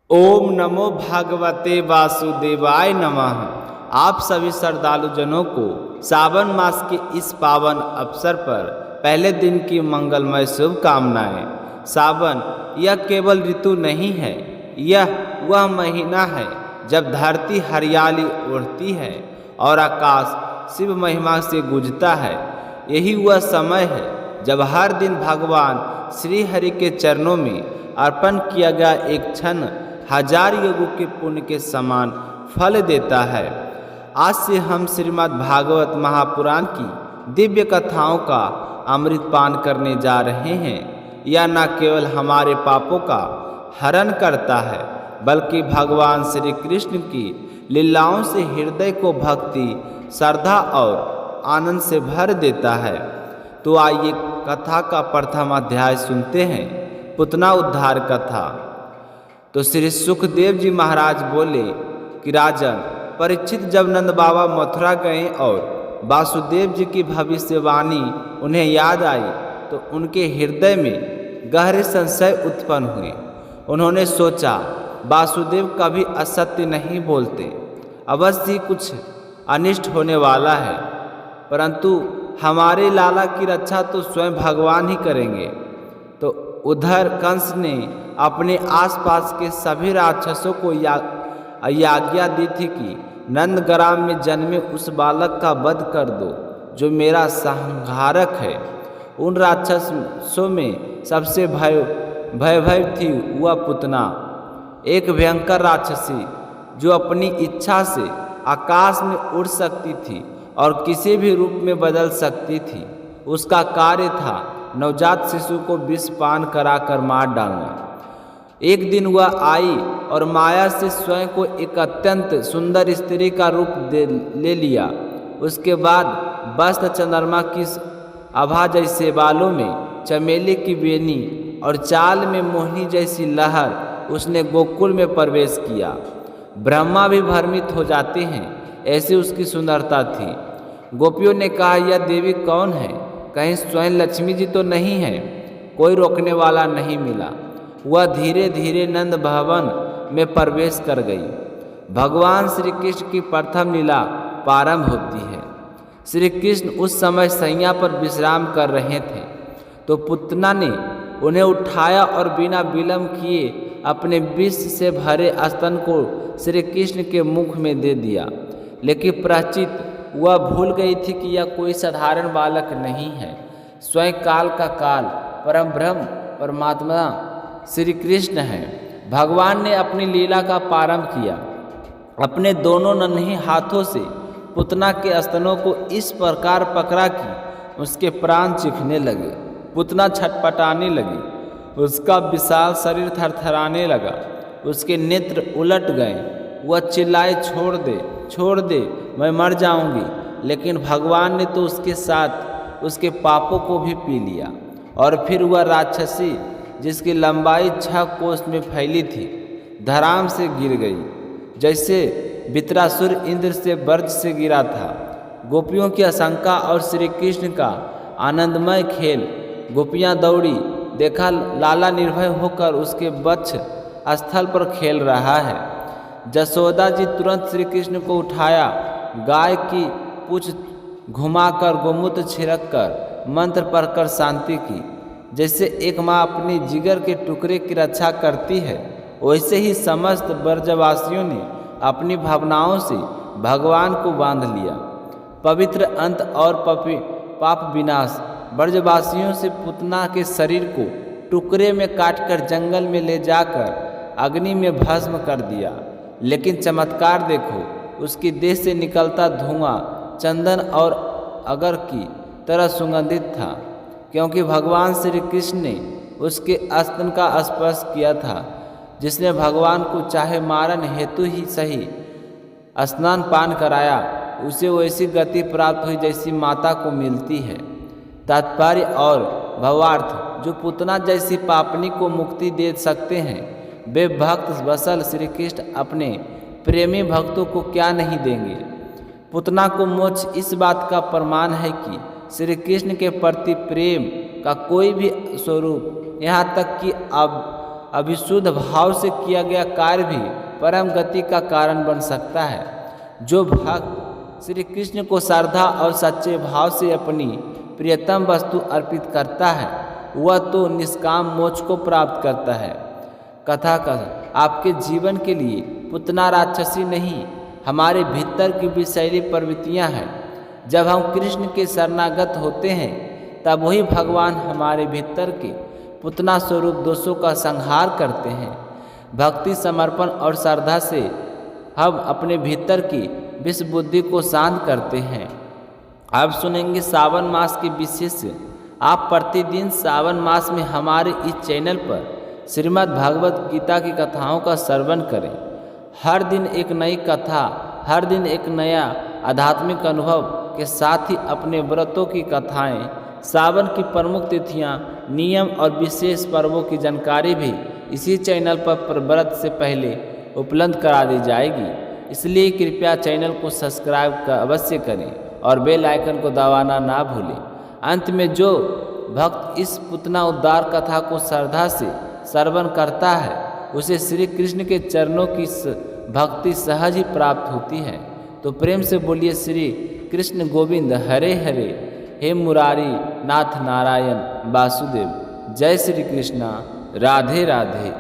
ओम नमो भगवते वासुदेवाय नमः। आप सभी श्रद्धालु जनों को सावन मास के इस पावन अवसर पर पहले दिन की मंगलमय शुभकामनाएं। सावन यह केवल ऋतु नहीं है, यह वह महीना है जब धरती हरियाली ओढ़ती है और आकाश शिव महिमा से गूंजता है। यही वह समय है जब हर दिन भगवान श्री हरि के चरणों में अर्पण किया गया एक क्षण हजार युगों के पुण्य के समान फल देता है। आज से हम श्रीमद् भागवत महापुराण की दिव्य कथाओं का अमृत पान करने जा रहे हैं। यह न केवल हमारे पापों का हरण करता है, बल्कि भगवान श्री कृष्ण की लीलाओं से हृदय को भक्ति, श्रद्धा और आनंद से भर देता है। तो आइए कथा का प्रथम अध्याय सुनते हैं, पूतना उद्धार कथा। तो श्री सुखदेव जी महाराज बोले कि राजन परीक्षित, जब नंद बाबा मथुरा गए और वासुदेव जी की भविष्यवाणी उन्हें याद आई तो उनके हृदय में गहरे संशय उत्पन्न हुए। उन्होंने सोचा, वासुदेव कभी असत्य नहीं बोलते, अवश्य ही कुछ अनिष्ट होने वाला है, परंतु हमारे लाला की रक्षा तो स्वयं भगवान ही करेंगे। तो उधर कंस ने अपने आसपास के सभी राक्षसों को आज्ञा दी थी कि नंदग्राम में जन्मे उस बालक का वध कर दो जो मेरा संहारक है। उन राक्षसों में सबसे भय थी वह पूतना, एक भयंकर राक्षसी जो अपनी इच्छा से आकाश में उड़ सकती थी और किसी भी रूप में बदल सकती थी। उसका कार्य था नवजात शिशु को विष पान कराकर मार डालना। एक दिन वह आई और माया से स्वयं को एक अत्यंत सुंदर स्त्री का रूप ले लिया। उसके बाद वस्त्र चंद्रमा की आभा जैसे बालों में चमेली की बेनी और चाल में मोहिनी जैसी लहर उसने गोकुल में प्रवेश किया। ब्रह्मा भी भ्रमित हो जाते हैं, ऐसी उसकी सुंदरता थी। गोपियों ने कहा, यह देवी कौन है? कहीं स्वयं लक्ष्मी जी तो नहीं है? कोई रोकने वाला नहीं मिला। वह धीरे धीरे नंद भवन में प्रवेश कर गई। भगवान श्री कृष्ण की प्रथम लीला प्रारंभ होती है। श्री कृष्ण उस समय सैया पर विश्राम कर रहे थे, तो पूतना ने उन्हें उठाया और बिना विलंब किए अपने विष से भरे स्तन को श्री कृष्ण के मुख में दे दिया। लेकिन प्राचित वह भूल गई थी कि यह कोई साधारण बालक नहीं है, स्वयं काल का काल परम ब्रह्म परमात्मा श्री कृष्ण है। भगवान ने अपनी लीला का प्रारंभ किया। अपने दोनों नन्हे हाथों से पूतना के स्तनों को इस प्रकार पकड़ा कि उसके प्राण चीखने लगे। पूतना छटपटाने लगी, उसका विशाल शरीर थरथराने लगा, उसके नेत्र उलट गए। वह चिल्लाए, छोड़ दे, मैं मर जाऊंगी। लेकिन भगवान ने तो उसके साथ उसके पापों को भी पी लिया। और फिर वह राक्षसी, जिसकी लंबाई 6 कोस में फैली थी, धराम से गिर गई, जैसे वित्रासुर इंद्र से वर्ज से गिरा था। गोपियों की आशंका और श्री कृष्ण का आनंदमय खेल। गोपियां दौड़ी, देखा लाला निर्भय होकर उसके वक्ष स्थल पर खेल रहा है। जसोदा जी तुरंत श्री कृष्ण को उठाया, गाय की पूंछ घुमाकर गोमूत्र छिड़क कर मंत्र पढ़कर शांति की। जैसे एक माँ अपनी जिगर के टुकड़े की रक्षा करती है, वैसे ही समस्त ब्रजवासियों ने अपनी भावनाओं से भगवान को बांध लिया। पवित्र अंत और पाप विनाश। ब्रजवासियों से पूतना के शरीर को टुकड़े में काटकर जंगल में ले जाकर अग्नि में भस्म कर दिया। लेकिन चमत्कार देखो, उसकी देह से निकलता धुआं चंदन और अगर की तरह सुगंधित था, क्योंकि भगवान श्री कृष्ण ने उसके स्तन का स्पर्श किया था। जिसने भगवान को चाहे मारन हेतु ही सही स्नान पान कराया, उसे वैसी गति प्राप्त हुई जैसी माता को मिलती है। तात्पर्य और भावार्थ, जो पूतना जैसी पापनी को मुक्ति दे सकते हैं, वे भक्त वत्सल श्री कृष्ण अपने प्रेमी भक्तों को क्या नहीं देंगे। पूतना को मोक्ष इस बात का प्रमाण है कि श्री कृष्ण के प्रति प्रेम का कोई भी स्वरूप, यहाँ तक कि अब अभिशुद्ध भाव से किया गया कार्य भी परम गति का कारण बन सकता है। जो भक्त श्री कृष्ण को श्रद्धा और सच्चे भाव से अपनी प्रियतम वस्तु अर्पित करता है वह तो निष्काम मोक्ष को प्राप्त करता है। कथा का आपके जीवन के लिए पुतना राक्षसी नहीं, हमारे भीतर की विषैली प्रवृत्तियाँ हैं। जब हम कृष्ण के शरणागत होते हैं तब वही भगवान हमारे भीतर के पुतना स्वरूप दोषों का संहार करते हैं। भक्ति, समर्पण और श्रद्धा से हम अपने भीतर की विष बुद्धि को शांत करते हैं। अब सुनेंगे सावन मास के विशेष। आप प्रतिदिन सावन मास में हमारे इस चैनल पर श्रीमद् भागवत गीता की कथाओं का श्रवण करें। हर दिन एक नई कथा, हर दिन एक नया आध्यात्मिक अनुभव के साथ ही अपने व्रतों की कथाएं, सावन की प्रमुख तिथियां, नियम और विशेष पर्वों की जानकारी भी इसी चैनल पर व्रत से पहले उपलब्ध करा दी जाएगी। इसलिए कृपया चैनल को सब्सक्राइब अवश्य करें और बेल आइकन को दबाना ना भूलें। अंत में जो भक्त इस पुतना उद्धार कथा को श्रद्धा से श्रवण करता है उसे श्री कृष्ण के चरणों की भक्ति सहज ही प्राप्त होती है। तो प्रेम से बोलिए श्री कृष्ण गोविंद हरे हरे, हे मुरारी नाथ नारायण वासुदेव। जय श्री कृष्णा, राधे राधे।